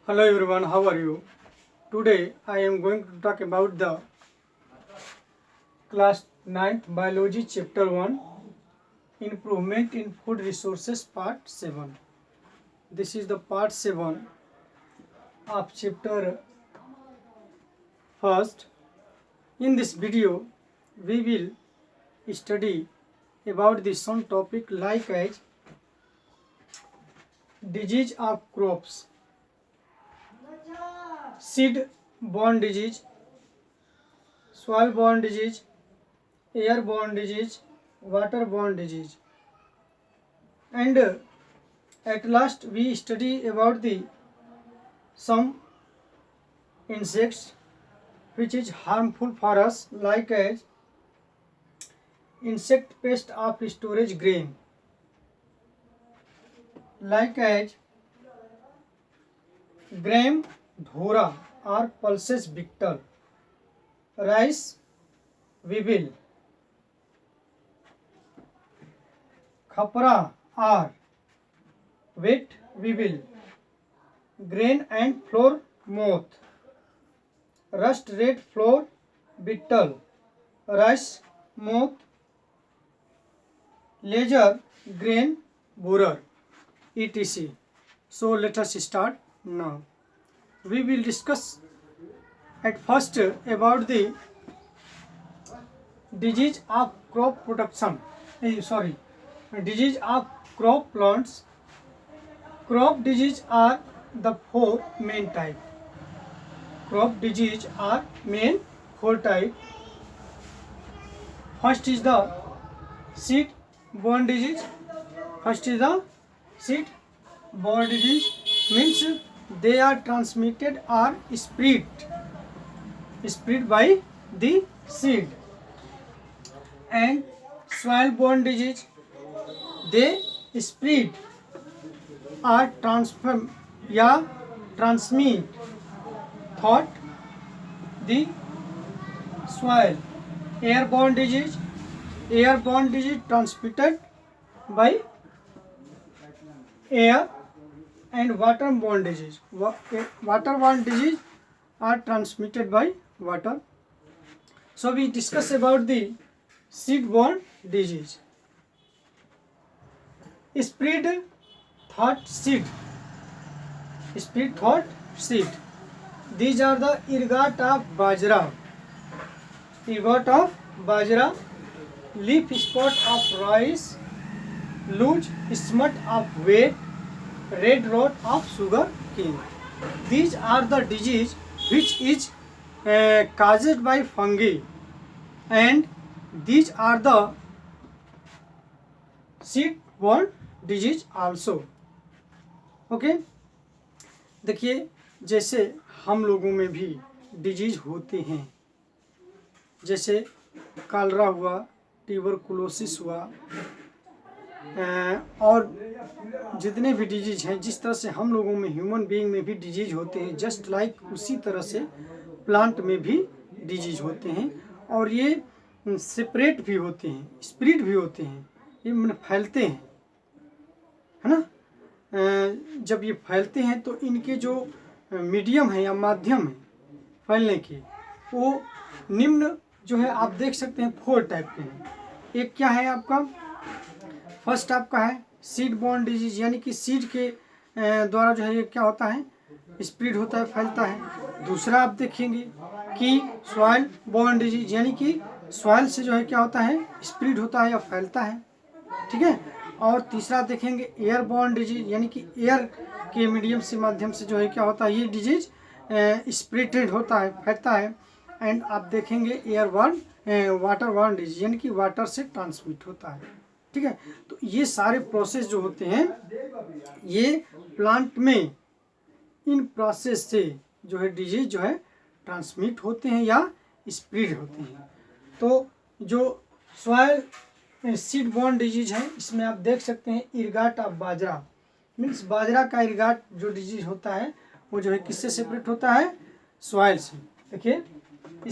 Hello everyone, how are you? Today I am going to talk about the class 9th biology chapter 1 improvement in food resources part 7. This is the part 7 of chapter 1st. In this video we will study about the some topic like as disease of crops, seed borne disease, soil borne disease, airborne disease, waterborne disease, and at last we study about the some insects which is harmful for us like as insect pest of storage grain, like as gram dhora or pulses victor, rice weevil, khapra or wet weevil, grain and flour moth, rust red flour beetle, rice moth, laser grain borer, etc. So let us start now. We will discuss at first about the disease of crop production. Disease of crop plants. Crop disease are the four main type. Crop disease are main four type. First is the seed borne disease. First is the seed borne disease, means they are transmitted or spread by the seed. And soil borne disease, they spread or transform या transmit thought the soil. Airborne disease transmitted by air. And waterborne disease are transmitted by water. So we discuss about the seed-borne disease. Spread thought seed. These are the ergot of bajra, leaf spot of rice, loose smut of wheat, red rot of sugar cane. These are the disease which is caused by fungi, and these are the seed-borne disease also. Okay देखिए, जैसे हम लोगों में भी disease होते हैं, जैसे कालरा हुआ, ट्यूबरकुलोसिस हुआ, और जितने भी डिजीज हैं, जिस तरह से हम लोगों में ह्यूमन बीइंग में भी डिजीज होते हैं, जस्ट लाइक उसी तरह से प्लांट में भी डिजीज होते हैं. और ये सेपरेट भी होते हैं, स्प्रेड भी होते हैं, ये मतलब फैलते हैं, है ना. जब ये फैलते हैं तो इनके जो मीडियम है या माध्यम है फैलने के, वो निम्न जो है आप देख सकते हैं 4 टाइप के हैं. एक क्या है आपका, फर्स्ट आपका है सीड बॉर्न डिजीज, यानी कि सीड के द्वारा जो है ये क्या होता है, स्प्रेड होता है, फैलता है. दूसरा आप देखेंगे कि सॉइल बॉर्न डिजीज, यानी कि सॉइल से जो है क्या होता है, स्प्रेड होता है या फैलता है. ठीक है. और तीसरा देखेंगे एयर बॉर्न डिजीज, यानी कि एयर के मीडियम से माध्यम से जो है क्या होता है, ये डिजीज स्प्रेडेड होता है, फैलता है. एंड आप देखेंगे वाटर बॉर्न डिजीज, यानी कि वाटर से ट्रांसमिट होता है. ठीक है. तो ये सारे प्रोसेस जो होते हैं, ये प्लांट में इन प्रोसेस से जो है डिजीज जो है ट्रांसमिट होते हैं या स्प्रेड होते हैं. तो जो सॉइल सीड बॉर्न डिजीज है, इसमें आप देख सकते हैं इरगाट ऑफ बाजरा, मीन्स बाजरा का इरगाट जो डिजीज होता है वो जो है किससे सेपरेट होता है, सॉइल से. देखिए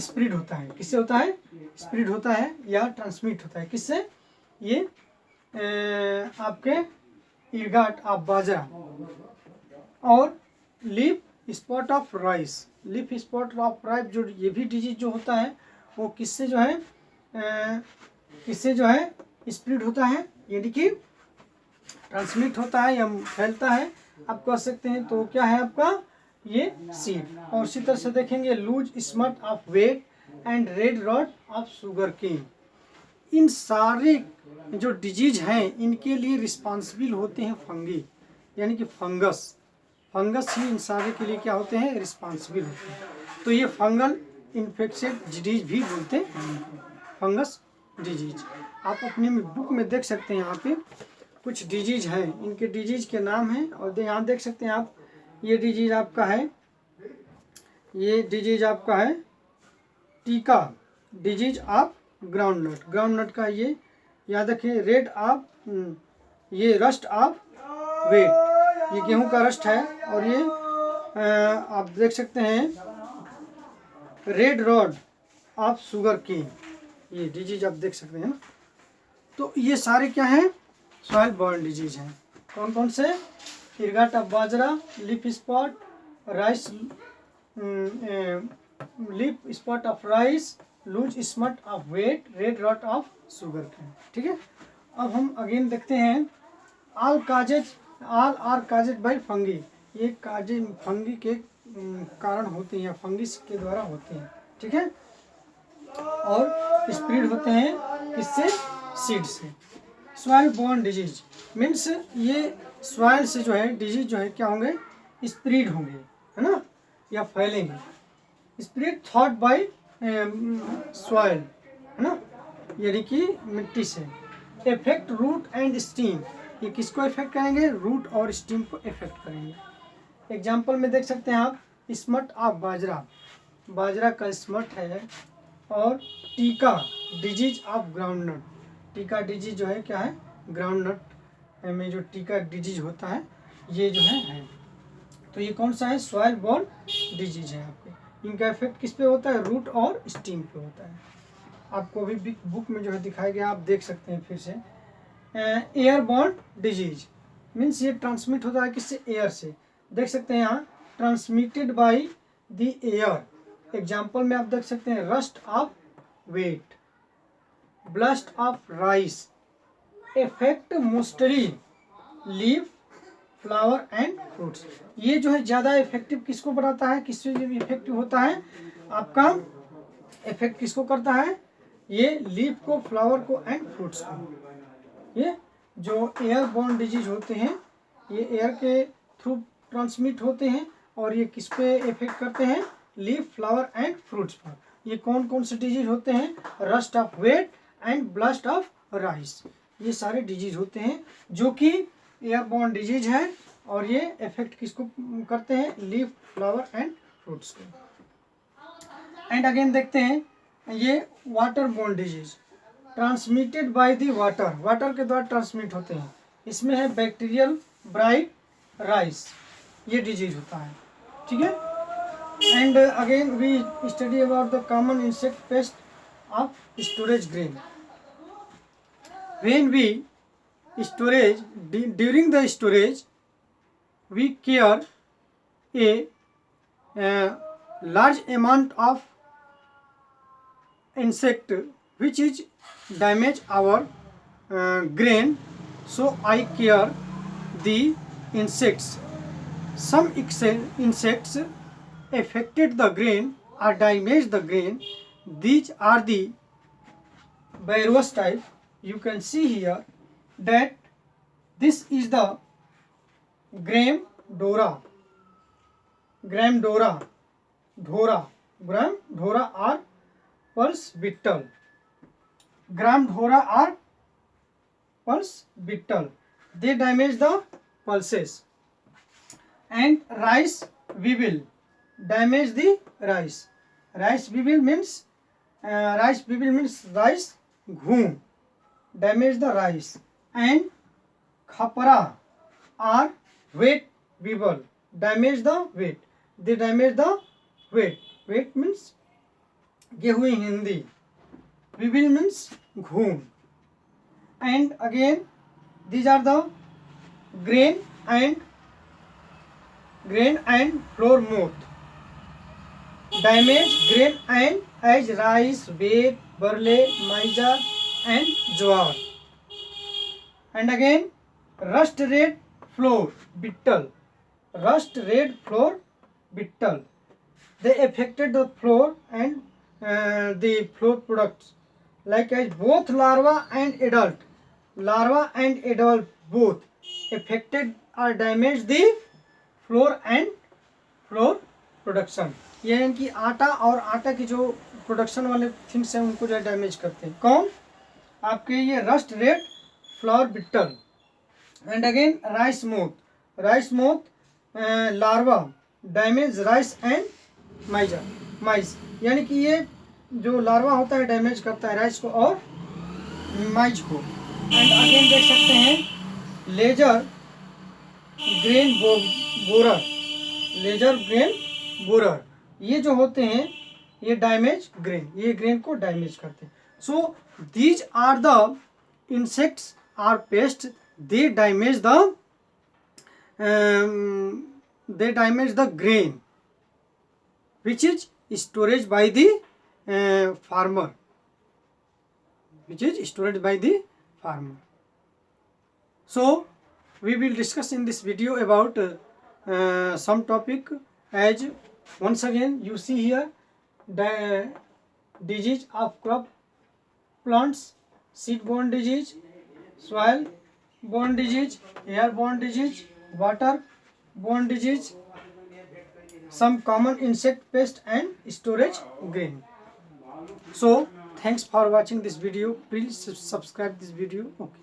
स्प्रेड होता है, किससे होता है, स्प्रेड होता है या ट्रांसमिट होता है, किससे, ये आपके इरगाट ऑफ बाजरा. और leaf spot of rice, leaf spot of rice, जो ये भी डिजीज जो होता है वो किससे जो है स्प्रेड होता है, यानी कि ट्रांसमिट होता है या फैलता है आप कह सकते हैं। तो क्या है आपका ये सीड। और इसी तरह से देखेंगे loose smut of wheat and red rot of sugarcane. इन सारे जो डिजीज हैं इनके लिए रिस्पॉन्सिबल होते हैं फंगी, यानी कि फंगस ही इन सारे के लिए क्या होते हैं, रिस्पॉन्सिबल होते हैं। तो ये फंगल इन्फेक्शन डिजीज भी बोलते हैं, फंगस डिजीज। आप अपनी बुक में देख सकते हैं, यहाँ पे कुछ डिजीज हैं, इनके डिजीज के नाम हैं। और यहाँ देख सकते हैं आप, ये डिजीज आपका है, ये डिजीज आपका है टीका डिजीज ऑफ ग्राउंडनट। ग्राउंडनट का ये याद रखें। रेड ऑफ, ये रस्ट ऑफ वेट, ये गेहूं का रस्ट है। और ये आप देख सकते हैं red rot of sugarcane, ये डिजीज आप देख सकते हैं ना। तो ये सारे क्या हैं, सॉइल बॉर्न डिजीज हैं। कौन कौन से, ergot of bajra, leaf spot rice, leaf spot of rice, loose smut of wheat, red rot of sugarcane. ठीक है। अब हम अगेन देखते हैं all are caused by fungi. ये काजे फंगी के कारण होते हैं या फंगिस के द्वारा होते हैं। ठीक है। और स्प्रेड होते हैं किससे, सीड से। सॉइल बोर्न डिजीज मीन्स ये सॉइल से जो है डिजीज जो है क्या होंगे, स्प्रेड होंगे, है ना, या फैलेंगे। स्प्रेड थॉट बाय सॉइल, है ना, यानी कि मिट्टी से। इफेक्ट रूट एंड स्टीम, ये किसको इफेक्ट करेंगे, रूट और स्टीम को इफेक्ट करेंगे। एग्जाम्पल में देख सकते हैं आप, स्मट ऑफ बाजरा, बाजरा का स्मट है। और टीका डिजीज ऑफ ग्राउंडनट, टीका डिजीज जो है क्या है, ग्राउंडनट में जो टीका डिजीज होता है ये जो है। तो ये कौन सा है, सॉइल बोर्न डिजीज है आपके। इनका इफेक्ट किस पे होता है, रूट और स्टीम पे होता है। आपको अभी बुक में जो है दिखाया गया, आप देख सकते हैं फिर से। एयरबॉर्न डिजीज मीन्स ये ट्रांसमिट होता है किससे, एयर से। देख सकते हैं यहाँ, transmitted by the air. Example में आप देख सकते हैं rust of wheat, blast of rice, affect mostly leaf, flower and fruits. ये जो है ज़्यादा इफेक्टिव किसको बनाता है, किससे इफेक्टिव होता है आपका, इफेक्ट किसको करता है, ये लीफ को, फ्लावर को एंड फ्रूट्स को। ये जो एयर बॉर्न डिजीज होते हैं ये एयर के थ्रू ट्रांसमिट होते हैं। और ये किस पे इफेक्ट करते हैं, लीफ, फ्लावर एंड फ्रूट्स पर। ये कौन कौन से डिजीज होते हैं, rust of wheat and blast of rice. ये सारे डिजीज होते हैं जो कि एयरबॉर्न डिजीज है। और ये इफेक्ट किसको करते हैं, लीफ, फ्लावर एंड फ्रूट्स को। एंड अगेन देखते हैं ये water borne disease, transmitted by the water, water के द्वारा ट्रांसमिट होते हैं। इसमें है बैक्टीरियल ब्राइट राइस, ये डिजीज होता है। ठीक है। And again we study about the common insect pest of storage grain. When we storage, during the storage we care a large amount of insect which is damage our grain, so I care the insects. Some insects affected the grain or damaged the grain. These are the virus type. You can see here that this is the gram dora or pulse beetle. Gram dora or pulse beetle, they damage the pulses. And rice weevil damage the rice. Rice weevil means rice घूम, damage the rice. And khapra or wheat weevil damage the wheat, they damage the wheat. Wheat means गेहूं in Hindi, weevil means घूम. And again these are the grain and grain and flour moth. Damage grain and as rice, wheat, barley, maizar and jowar. And again, rust red flour, beetle. Rust red flour, beetle. They affected the flour and the flour products like as both larva and adult. Larva and adult both affected or damaged the flour and floor production. ये है कि आटा और आटा की जो production वाले things हैं उनको जो है डैमेज करते हैं। कौन? आपके ये rust red flower beetle. And again rice moth. Rice moth larva damage rice and maize, यानी कि ये जो लार्वा होता है डैमेज करता है राइस को और माइज को। एंड अगेन देख सकते हैं lesser grain borer. Lesser grain borer, ये जो होते हैं ये डैमेज ग्रेन, ये ग्रेन को डैमेज करते हैं। So these are the insects are pest, they damage the grain which is storage by the farmer, which is storage by the farmer. So we will discuss in this video about some topic, as once again you see here the disease of crop plants, seed-borne disease, soil-borne disease, air-borne disease, water-borne disease, some common insect pest and storage grain. So thanks for watching this video. Please subscribe this video. Okay.